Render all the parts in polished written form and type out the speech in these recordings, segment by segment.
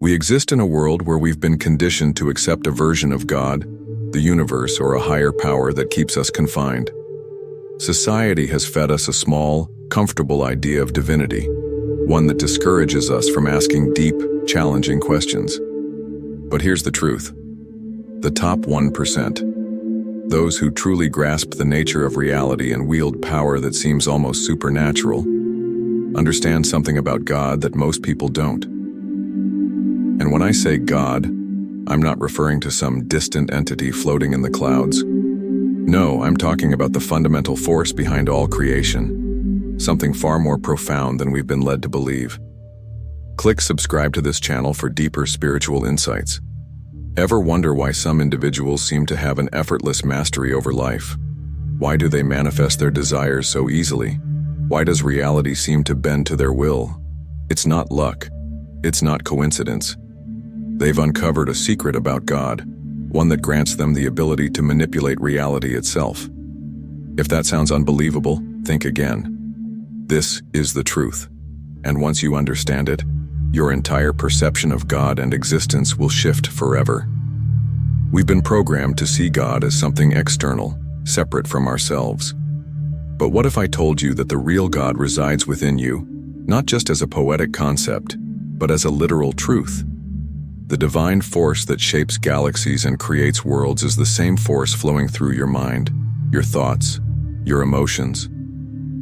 We exist in a world where we've been conditioned to accept a version of God, the universe, or a higher power that keeps us confined. Society has fed us a small, comfortable idea of divinity, one that discourages us from asking deep, challenging questions. But here's the truth. The top 1%, those who truly grasp the nature of reality and wield power that seems almost supernatural, understand something about God that most people don't. And when I say God, I'm not referring to some distant entity floating in the clouds. No, I'm talking about the fundamental force behind all creation, something far more profound than we've been led to believe. Click subscribe to this channel for deeper spiritual insights. Ever wonder why some individuals seem to have an effortless mastery over life? Why do they manifest their desires so easily? Why does reality seem to bend to their will? It's not luck. It's not coincidence. They've uncovered a secret about God, one that grants them the ability to manipulate reality itself. If that sounds unbelievable, think again. This is the truth, and once you understand it, your entire perception of God and existence will shift forever. We've been programmed to see God as something external, separate from ourselves. But what if I told you that the real God resides within you, not just as a poetic concept, but as a literal truth? The divine force that shapes galaxies and creates worlds is the same force flowing through your mind, your thoughts, your emotions.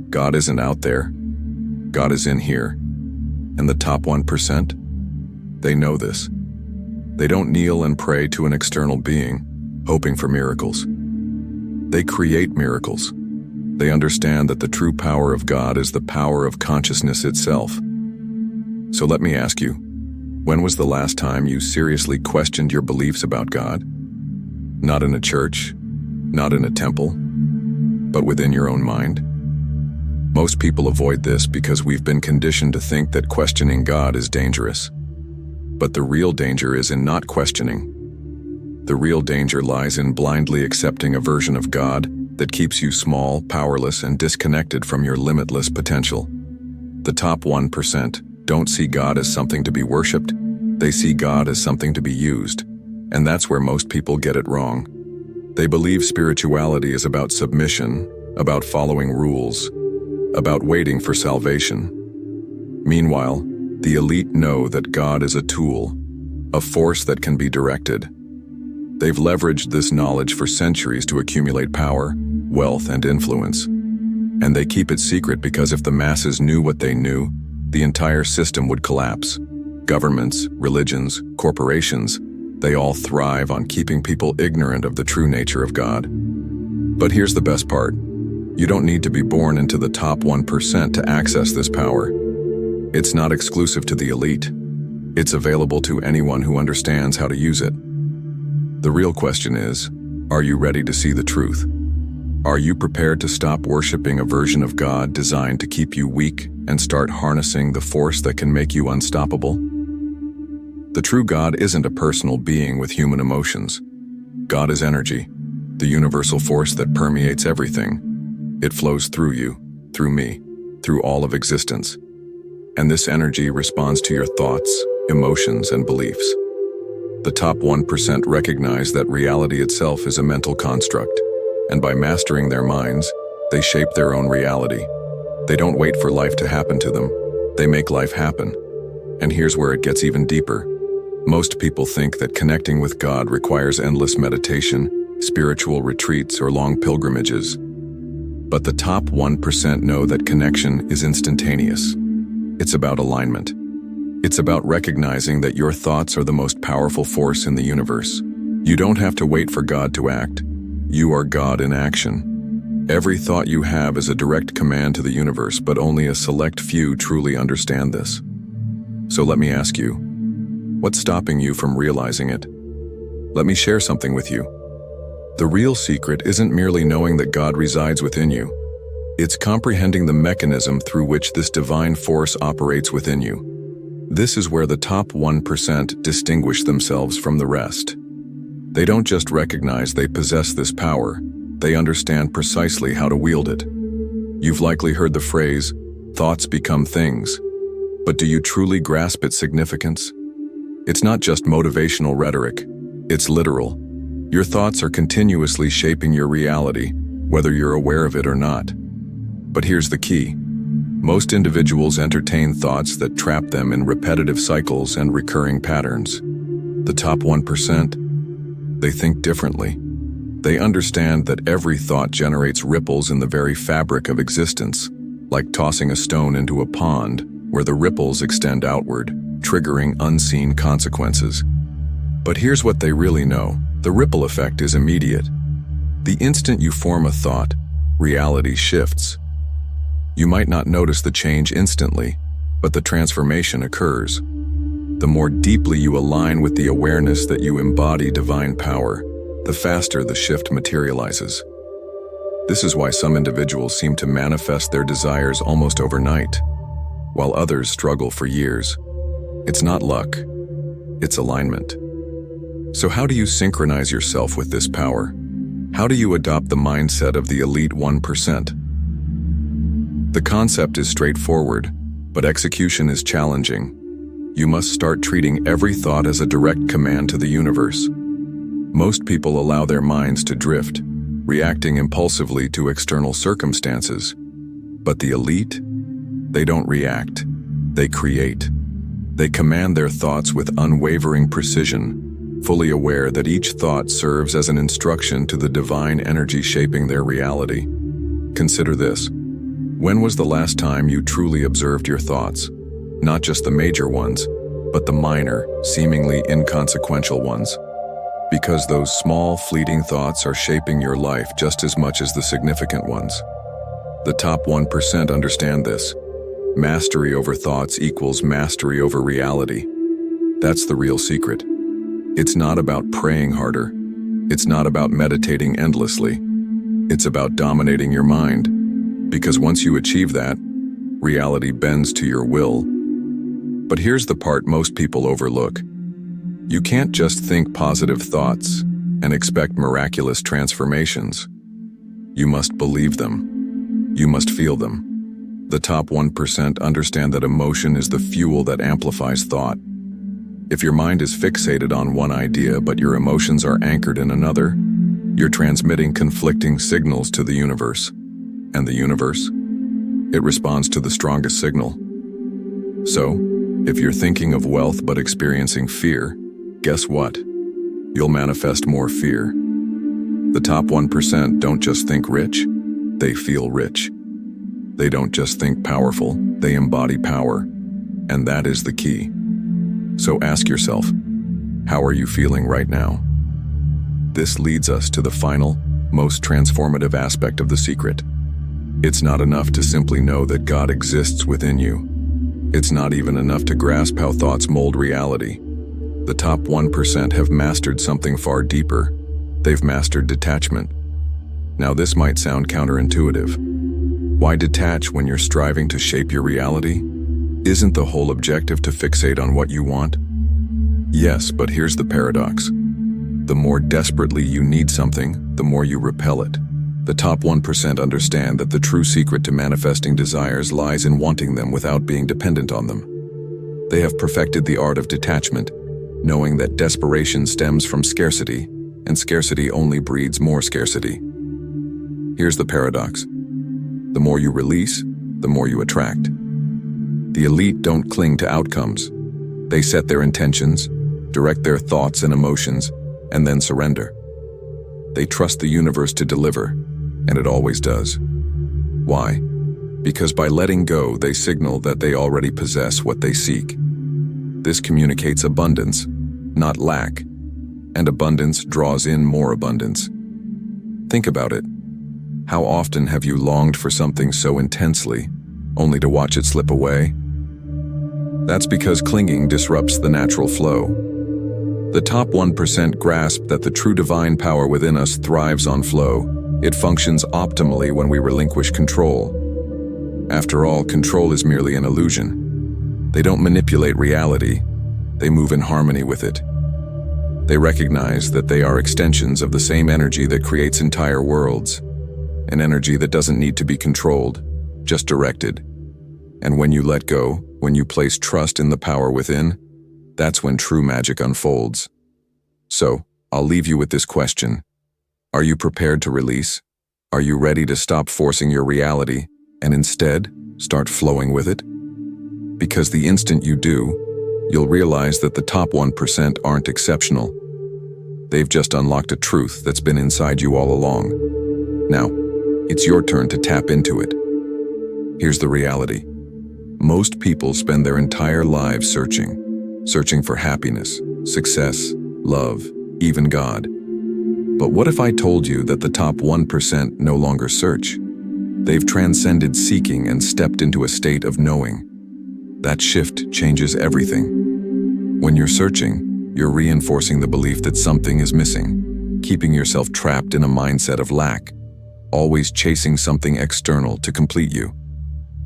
God isn't out there. God is in here. And the top 1%? They know this. They don't kneel and pray to an external being, hoping for miracles. They create miracles. They understand that the true power of God is the power of consciousness itself. So let me ask you, when was the last time you seriously questioned your beliefs about God? Not in a church, not in a temple, but within your own mind? Most people avoid this because we've been conditioned to think that questioning God is dangerous. But the real danger is in not questioning. The real danger lies in blindly accepting a version of God that keeps you small, powerless, and disconnected from your limitless potential. The top 1% don't see God as something to be worshipped. They see God as something to be used. And that's where most people get it wrong. They believe spirituality is about submission, about following rules, about waiting for salvation. Meanwhile, the elite know that God is a tool, a force that can be directed. They've leveraged this knowledge for centuries to accumulate power, wealth, and influence. And they keep it secret because if the masses knew what they knew, the entire system would collapse. Governments, religions, corporations, they all thrive on keeping people ignorant of the true nature of God. But here's the best part. You don't need to be born into the top 1% to access this power. It's not exclusive to the elite. It's available to anyone who understands how to use it. The real question is, are you ready to see the truth? Are you prepared to stop worshiping a version of God designed to keep you weak and start harnessing the force that can make you unstoppable? The true God isn't a personal being with human emotions. God is energy, the universal force that permeates everything. It flows through you, through me, through all of existence. And this energy responds to your thoughts, emotions, and beliefs. The top 1% recognize that reality itself is a mental construct, and by mastering their minds, they shape their own reality. They don't wait for life to happen to them. They make life happen. And here's where it gets even deeper. Most people think that connecting with God requires endless meditation, spiritual retreats, or long pilgrimages. But the top 1% know that connection is instantaneous. It's about alignment. It's about recognizing that your thoughts are the most powerful force in the universe. You don't have to wait for God to act. You are God in action. Every thought you have is a direct command to the universe, but only a select few truly understand this. So let me ask you, what's stopping you from realizing it? Let me share something with you. The real secret isn't merely knowing that God resides within you. It's comprehending the mechanism through which this divine force operates within you. This is where the top 1% distinguish themselves from the rest. They don't just recognize they possess this power, they understand precisely how to wield it. You've likely heard the phrase, thoughts become things. But do you truly grasp its significance? It's not just motivational rhetoric, it's literal. Your thoughts are continuously shaping your reality, whether you're aware of it or not. But here's the key. Most individuals entertain thoughts that trap them in repetitive cycles and recurring patterns. The top 1%, they think differently. They understand that every thought generates ripples in the very fabric of existence, like tossing a stone into a pond where the ripples extend outward, triggering unseen consequences. But here's what they really know. The ripple effect is immediate. The instant you form a thought, reality shifts. You might not notice the change instantly, but the transformation occurs. The more deeply you align with the awareness that you embody divine power, the faster the shift materializes. This is why some individuals seem to manifest their desires almost overnight, while others struggle for years. It's not luck, it's alignment. So how do you synchronize yourself with this power? How do you adopt the mindset of the elite 1%? The concept is straightforward, but execution is challenging. You must start treating every thought as a direct command to the universe. Most people allow their minds to drift, reacting impulsively to external circumstances. But the elite? They don't react, they create. They command their thoughts with unwavering precision, fully aware that each thought serves as an instruction to the divine energy shaping their reality. Consider this. When was the last time you truly observed your thoughts? Not just the major ones, but the minor, seemingly inconsequential ones. Because those small, fleeting thoughts are shaping your life just as much as the significant ones. The top 1% understand this. Mastery over thoughts equals mastery over reality. That's the real secret. It's not about praying harder. It's not about meditating endlessly. It's about dominating your mind. Because once you achieve that, reality bends to your will. But here's the part most people overlook. You can't just think positive thoughts and expect miraculous transformations. You must believe them. You must feel them. The top 1% understand that emotion is the fuel that amplifies thought. If your mind is fixated on one idea but your emotions are anchored in another, you're transmitting conflicting signals to the universe. And the universe? It responds to the strongest signal. So, if you're thinking of wealth but experiencing fear, guess what? You'll manifest more fear. The top 1% don't just think rich, they feel rich. They don't just think powerful, they embody power. And that is the key. So ask yourself, how are you feeling right now? This leads us to the final, most transformative aspect of the secret. It's not enough to simply know that God exists within you. It's not even enough to grasp how thoughts mold reality. The top 1% have mastered something far deeper. They've mastered detachment. Now this might sound counterintuitive. Why detach when you're striving to shape your reality? Isn't the whole objective to fixate on what you want? Yes, but here's the paradox. The more desperately you need something, the more you repel it. The top 1% understand that the true secret to manifesting desires lies in wanting them without being dependent on them. They have perfected the art of detachment, knowing that desperation stems from scarcity, and scarcity only breeds more scarcity. Here's the paradox. The more you release, the more you attract. The elite don't cling to outcomes. They set their intentions, direct their thoughts and emotions, and then surrender. They trust the universe to deliver, and it always does. Why? Because by letting go, they signal that they already possess what they seek. This communicates abundance, not lack, and abundance draws in more abundance. Think about it. How often have you longed for something so intensely, only to watch it slip away? That's because clinging disrupts the natural flow. The top 1% grasp that the true divine power within us thrives on flow. It functions optimally when we relinquish control. After all, control is merely an illusion. They don't manipulate reality, they move in harmony with it. They recognize that they are extensions of the same energy that creates entire worlds, an energy that doesn't need to be controlled, just directed. And when you let go, when you place trust in the power within, That's when true magic unfolds. So, I'll leave you with this question. Are you prepared to release? Are you ready to stop forcing your reality and instead start flowing with it? Because the instant you do, you'll realize that the top 1% aren't exceptional. They've just unlocked a truth that's been inside you all along. Now, it's your turn to tap into it. Here's the reality. Most people spend their entire lives searching for happiness, success, love, even God. But what if I told you that the top 1% no longer search? They've transcended seeking and stepped into a state of knowing. That shift changes everything. When you're searching, you're reinforcing the belief that something is missing, keeping yourself trapped in a mindset of lack, always chasing something external to complete you.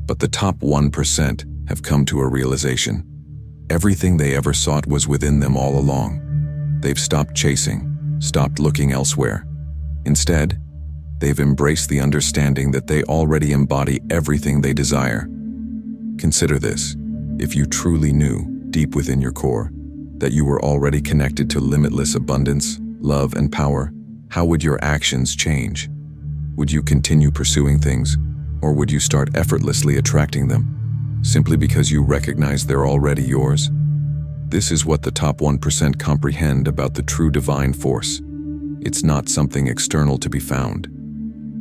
But the top 1% have come to a realization. Everything they ever sought was within them all along. They've stopped chasing, stopped looking elsewhere. Instead, they've embraced the understanding that they already embody everything they desire. Consider this. If you truly knew, deep within your core, that you were already connected to limitless abundance, love, and power, how would your actions change? Would you continue pursuing things, or would you start effortlessly attracting them, simply because you recognize they're already yours? This is what the top 1% comprehend about the true divine force. It's not something external to be found.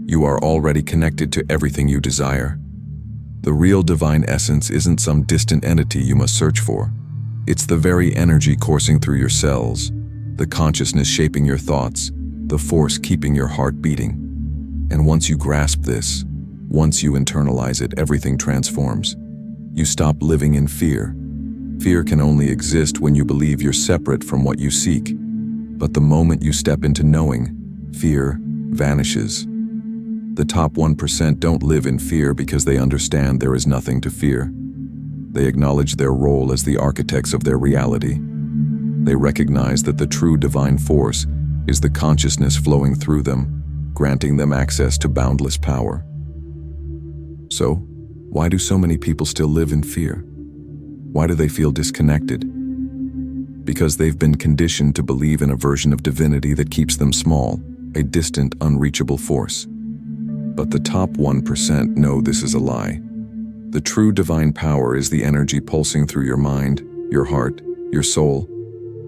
You are already connected to everything you desire. The real divine essence isn't some distant entity you must search for. It's the very energy coursing through your cells, the consciousness shaping your thoughts, the force keeping your heart beating. And once you grasp this, once you internalize it, everything transforms. You stop living in fear. Fear can only exist when you believe you're separate from what you seek. But the moment you step into knowing, fear vanishes. The top 1% don't live in fear because they understand there is nothing to fear. They acknowledge their role as the architects of their reality. They recognize that the true divine force is the consciousness flowing through them, granting them access to boundless power. So, why do so many people still live in fear? Why do they feel disconnected? Because they've been conditioned to believe in a version of divinity that keeps them small, a distant, unreachable force. But the top 1% know this is a lie. The true divine power is the energy pulsing through your mind, your heart, your soul,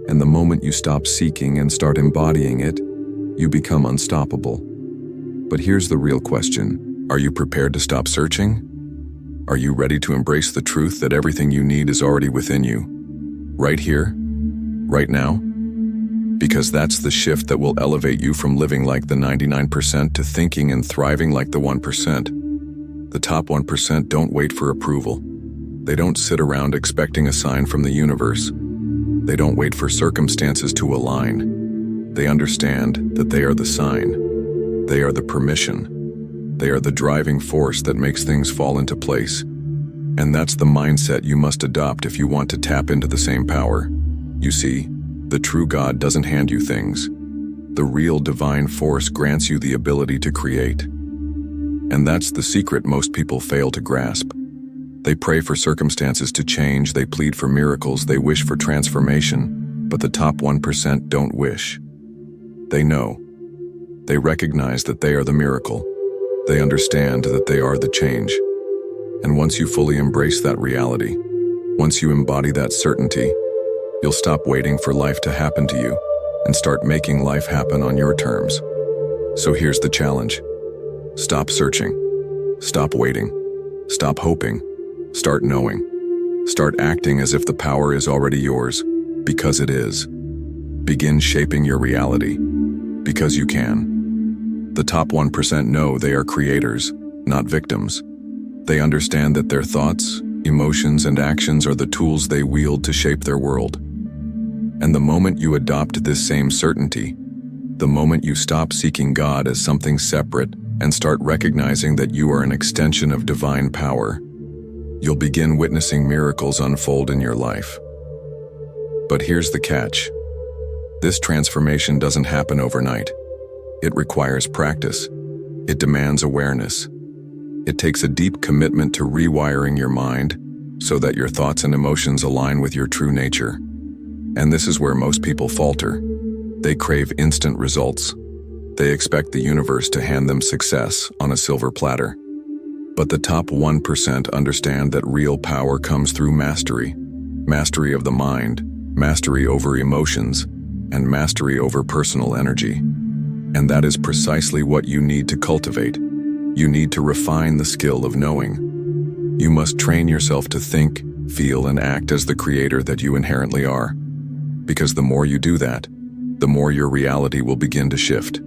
and the moment you stop seeking and start embodying it, you become unstoppable. But here's the real question. Are you prepared to stop searching? Are you ready to embrace the truth that everything you need is already within you? Right here, right now? Because that's the shift that will elevate you from living like the 99% to thinking and thriving like the 1%. The top 1% don't wait for approval. They don't sit around expecting a sign from the universe. They don't wait for circumstances to align. They understand that they are the sign. They are the permission. They are the driving force that makes things fall into place. And that's the mindset you must adopt if you want to tap into the same power. You see, the true God doesn't hand you things. The real divine force grants you the ability to create. And that's the secret most people fail to grasp. They pray for circumstances to change, they plead for miracles, they wish for transformation, but the top 1% don't wish. They know. They recognize that they are the miracle. They understand that they are the change. And once you fully embrace that reality, once you embody that certainty, you'll stop waiting for life to happen to you and start making life happen on your terms. So here's the challenge. Stop searching. Stop waiting. Stop hoping. Start knowing. Start acting as if the power is already yours, because it is. Begin shaping your reality, because you can. The top 1% know they are creators, not victims. They understand that their thoughts, emotions, and actions are the tools they wield to shape their world. And the moment you adopt this same certainty, the moment you stop seeking God as something separate and start recognizing that you are an extension of divine power, you'll begin witnessing miracles unfold in your life. But here's the catch. This transformation doesn't happen overnight. It requires practice. It demands awareness. It takes a deep commitment to rewiring your mind so that your thoughts and emotions align with your true nature. And this is where most people falter. They crave instant results. They expect the universe to hand them success on a silver platter. But the top 1% understand that real power comes through mastery. Mastery of the mind, mastery over emotions, and mastery over personal energy. And that is precisely what you need to cultivate. You need to refine the skill of knowing. You must train yourself to think, feel, and act as the creator that you inherently are. Because the more you do that, the more your reality will begin to shift.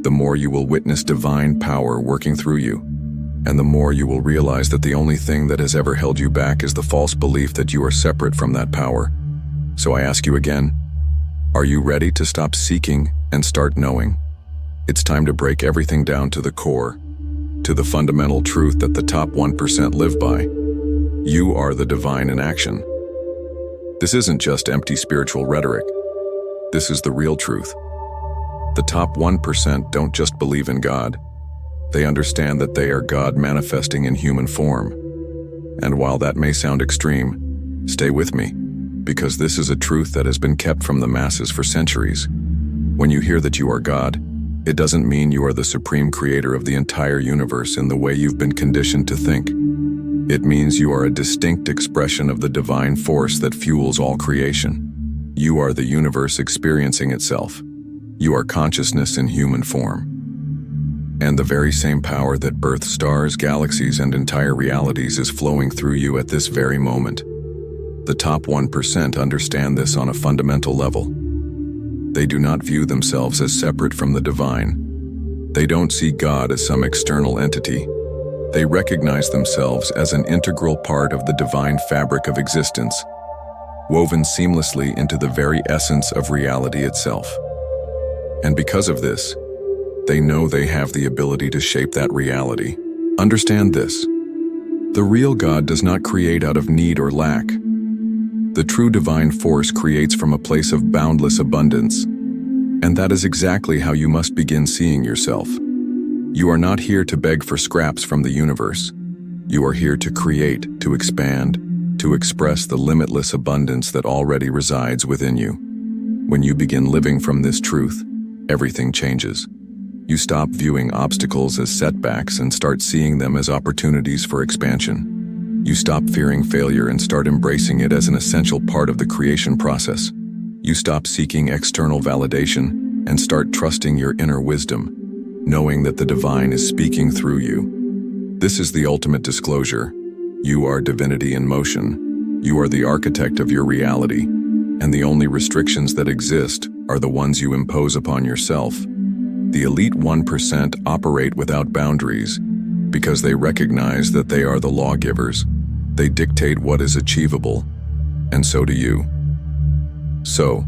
The more you will witness divine power working through you. And the more you will realize that the only thing that has ever held you back is the false belief that you are separate from that power. So I ask you again, are you ready to stop seeking and start knowing? It's time to break everything down to the core, to the fundamental truth that the top 1% live by. You are the divine in action. This isn't just empty spiritual rhetoric. This is the real truth. The top 1% don't just believe in God. They understand that they are God manifesting in human form. And while that may sound extreme, stay with me, because this is a truth that has been kept from the masses for centuries. When you hear that you are God, it doesn't mean you are the supreme creator of the entire universe in the way you've been conditioned to think. It means you are a distinct expression of the divine force that fuels all creation. You are the universe experiencing itself. You are consciousness in human form. And the very same power that births stars, galaxies, and entire realities is flowing through you at this very moment. The top 1% understand this on a fundamental level. They do not view themselves as separate from the divine. They don't see God as some external entity. They recognize themselves as an integral part of the divine fabric of existence, woven seamlessly into the very essence of reality itself. And because of this, they know they have the ability to shape that reality. Understand this. The real God does not create out of need or lack. The true divine force creates from a place of boundless abundance. And that is exactly how you must begin seeing yourself. You are not here to beg for scraps from the universe. You are here to create, to expand, to express the limitless abundance that already resides within you. When you begin living from this truth, everything changes. You stop viewing obstacles as setbacks and start seeing them as opportunities for expansion. You stop fearing failure and start embracing it as an essential part of the creation process. You stop seeking external validation and start trusting your inner wisdom, knowing that the divine is speaking through you. This is the ultimate disclosure. You are divinity in motion. You are the architect of your reality, and the only restrictions that exist are the ones you impose upon yourself. The elite 1% operate without boundaries because they recognize that they are the lawgivers. They dictate what is achievable, and so do you. So,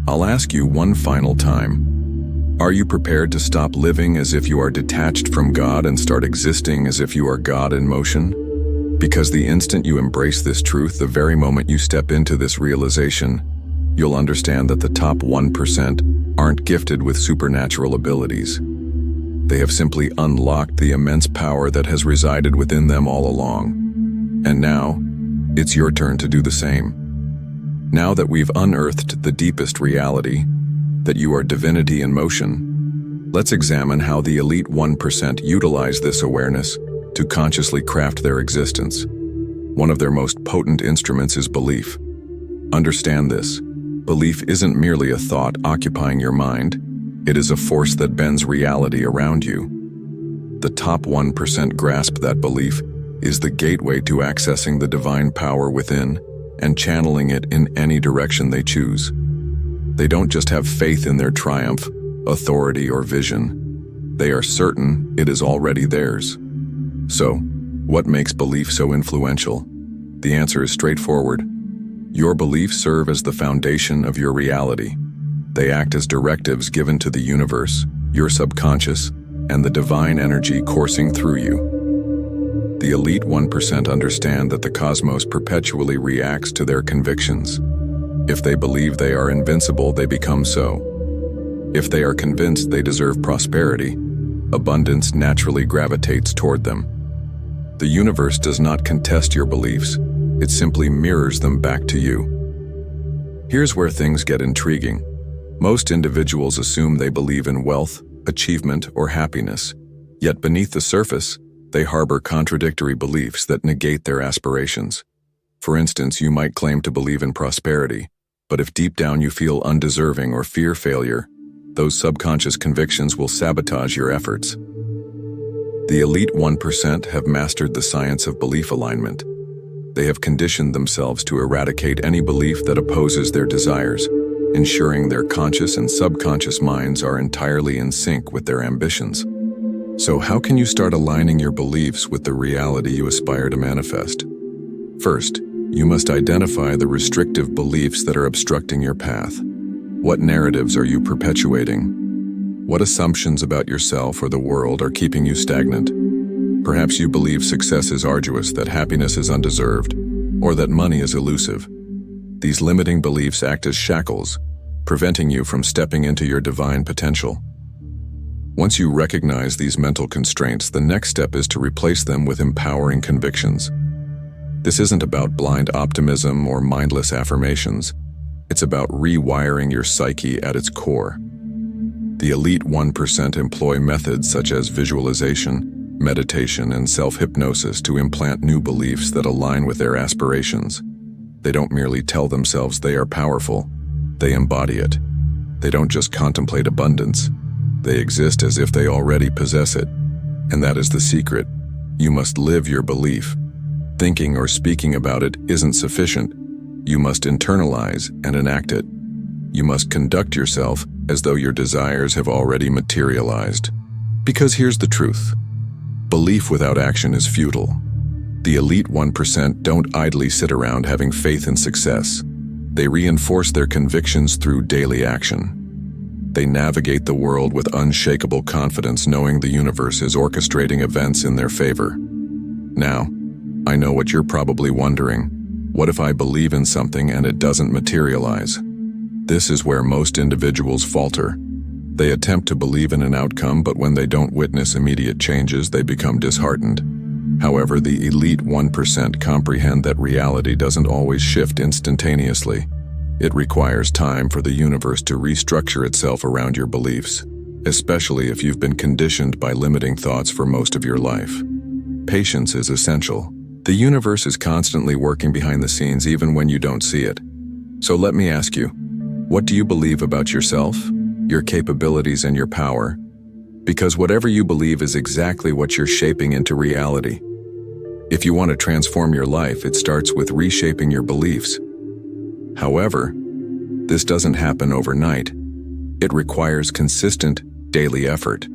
I'll ask you one final time. Are you prepared to stop living as if you are detached from God and start existing as if you are God in motion? Because the instant you embrace this truth, the very moment you step into this realization, you'll understand that the top 1% aren't gifted with supernatural abilities. They have simply unlocked the immense power that has resided within them all along. And now, it's your turn to do the same. Now that we've unearthed the deepest reality, that you are divinity in motion, let's examine how the elite 1% utilize this awareness to consciously craft their existence. One of their most potent instruments is belief. Understand this. Belief isn't merely a thought occupying your mind. It is a force that bends reality around you. The top 1% grasp that belief is the gateway to accessing the divine power within and channeling it in any direction they choose. They don't just have faith in their triumph, authority, or vision. They are certain it is already theirs. So, what makes belief so influential? The answer is straightforward. Your beliefs serve as the foundation of your reality. They act as directives given to the universe, your subconscious, and the divine energy coursing through you. The elite 1% understand that the cosmos perpetually reacts to their convictions. If they believe they are invincible, they become so. If they are convinced they deserve prosperity, abundance naturally gravitates toward them. The universe does not contest your beliefs. It simply mirrors them back to you. Here's where things get intriguing. Most individuals assume they believe in wealth, achievement, or happiness. Yet beneath the surface, they harbor contradictory beliefs that negate their aspirations. For instance, you might claim to believe in prosperity, but if deep down you feel undeserving or fear failure, those subconscious convictions will sabotage your efforts. The elite 1% have mastered the science of belief alignment. They have conditioned themselves to eradicate any belief that opposes their desires, ensuring their conscious and subconscious minds are entirely in sync with their ambitions. So how can you start aligning your beliefs with the reality you aspire to manifest? First, you must identify the restrictive beliefs that are obstructing your path. What narratives are you perpetuating? What assumptions about yourself or the world are keeping you stagnant? Perhaps you believe success is arduous, that happiness is undeserved, or that money is elusive. These limiting beliefs act as shackles, preventing you from stepping into your divine potential. Once you recognize these mental constraints, the next step is to replace them with empowering convictions. This isn't about blind optimism or mindless affirmations. It's about rewiring your psyche at its core. The elite 1% employ methods such as visualization, meditation, and self-hypnosis to implant new beliefs that align with their aspirations. They don't merely tell themselves they are powerful, they embody it. They don't just contemplate abundance, they exist as if they already possess it. And that is the secret. You must live your belief. Thinking or speaking about it isn't sufficient. You must internalize and enact it. You must conduct yourself as though your desires have already materialized. Because here's the truth. Belief without action is futile. The elite 1% don't idly sit around having faith in success. They reinforce their convictions through daily action. They navigate the world with unshakable confidence, knowing the universe is orchestrating events in their favor. Now, I know what you're probably wondering. What if I believe in something and it doesn't materialize? This is where most individuals falter. They attempt to believe in an outcome, but when they don't witness immediate changes, they become disheartened. However, the elite 1% comprehend that reality doesn't always shift instantaneously. It requires time for the universe to restructure itself around your beliefs, especially if you've been conditioned by limiting thoughts for most of your life. Patience is essential. The universe is constantly working behind the scenes even when you don't see it. So let me ask you, what do you believe about yourself, your capabilities, and your power? Because whatever you believe is exactly what you're shaping into reality. If you want to transform your life, it starts with reshaping your beliefs. However, this doesn't happen overnight. It requires consistent, daily effort.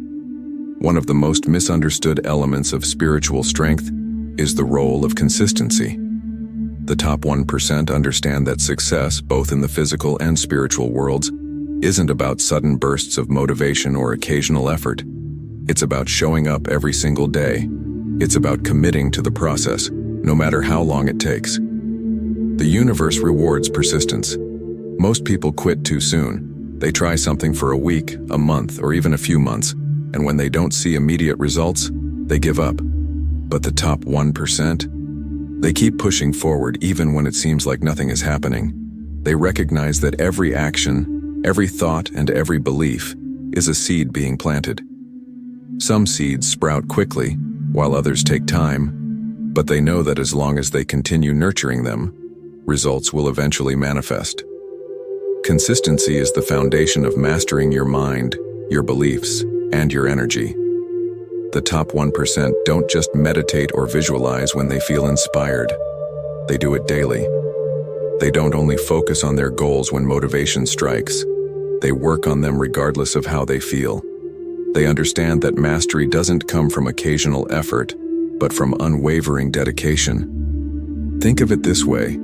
One of the most misunderstood elements of spiritual strength is the role of consistency. The top 1% understand that success, both in the physical and spiritual worlds, isn't about sudden bursts of motivation or occasional effort. It's about showing up every single day. It's about committing to the process, no matter how long it takes. The universe rewards persistence. Most people quit too soon. They try something for a week, a month, or even a few months, and when they don't see immediate results, they give up. But the top 1%? They keep pushing forward even when it seems like nothing is happening. They recognize that every action, every thought, and every belief is a seed being planted. Some seeds sprout quickly, while others take time, but they know that as long as they continue nurturing them, results will eventually manifest. Consistency is the foundation of mastering your mind, your beliefs, and your energy. The top 1% don't just meditate or visualize when they feel inspired. They do it daily. They don't only focus on their goals when motivation strikes. They work on them regardless of how they feel. They understand that mastery doesn't come from occasional effort, but from unwavering dedication. Think of it this way.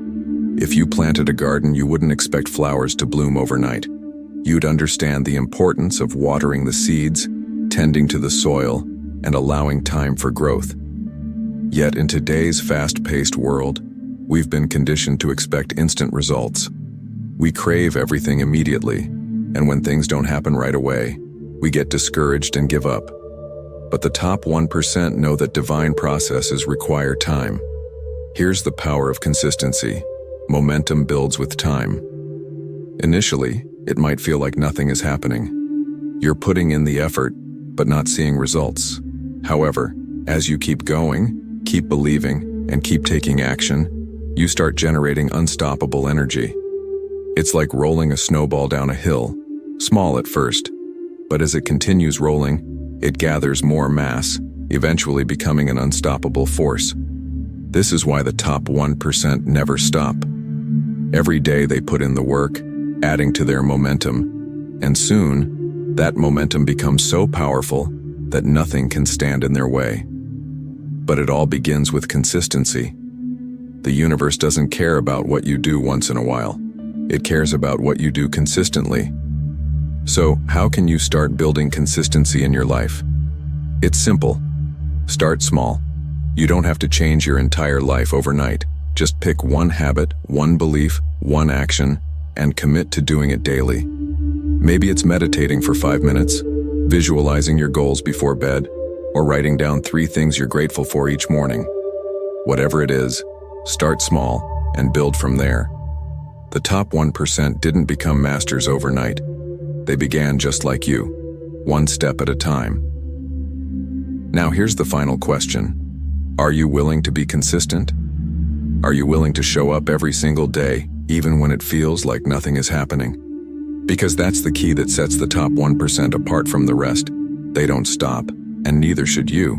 If you planted a garden, you wouldn't expect flowers to bloom overnight. You'd understand the importance of watering the seeds, tending to the soil, and allowing time for growth. Yet in today's fast-paced world, we've been conditioned to expect instant results. We crave everything immediately, and when things don't happen right away, we get discouraged and give up. But the top 1% know that divine processes require time. Here's the power of consistency. Momentum builds with time. Initially, it might feel like nothing is happening. You're putting in the effort, but not seeing results. However, as you keep going, keep believing, and keep taking action, you start generating unstoppable energy. It's like rolling a snowball down a hill, small at first, but as it continues rolling, it gathers more mass, eventually becoming an unstoppable force. This is why the top 1% never stop. Every day they put in the work, adding to their momentum, and soon, that momentum becomes so powerful that nothing can stand in their way. But it all begins with consistency. The universe doesn't care about what you do once in a while. It cares about what you do consistently. So, how can you start building consistency in your life? It's simple. Start small. You don't have to change your entire life overnight. Just pick one habit, one belief, one action, and commit to doing it daily. Maybe it's meditating for 5 minutes, visualizing your goals before bed, or writing down 3 things you're grateful for each morning. Whatever it is, start small and build from there. The top 1% didn't become masters overnight. They began just like you, one step at a time. Now here's the final question. Are you willing to be consistent? Are you willing to show up every single day, even when it feels like nothing is happening? Because that's the key that sets the top 1% apart from the rest. They don't stop, and neither should you.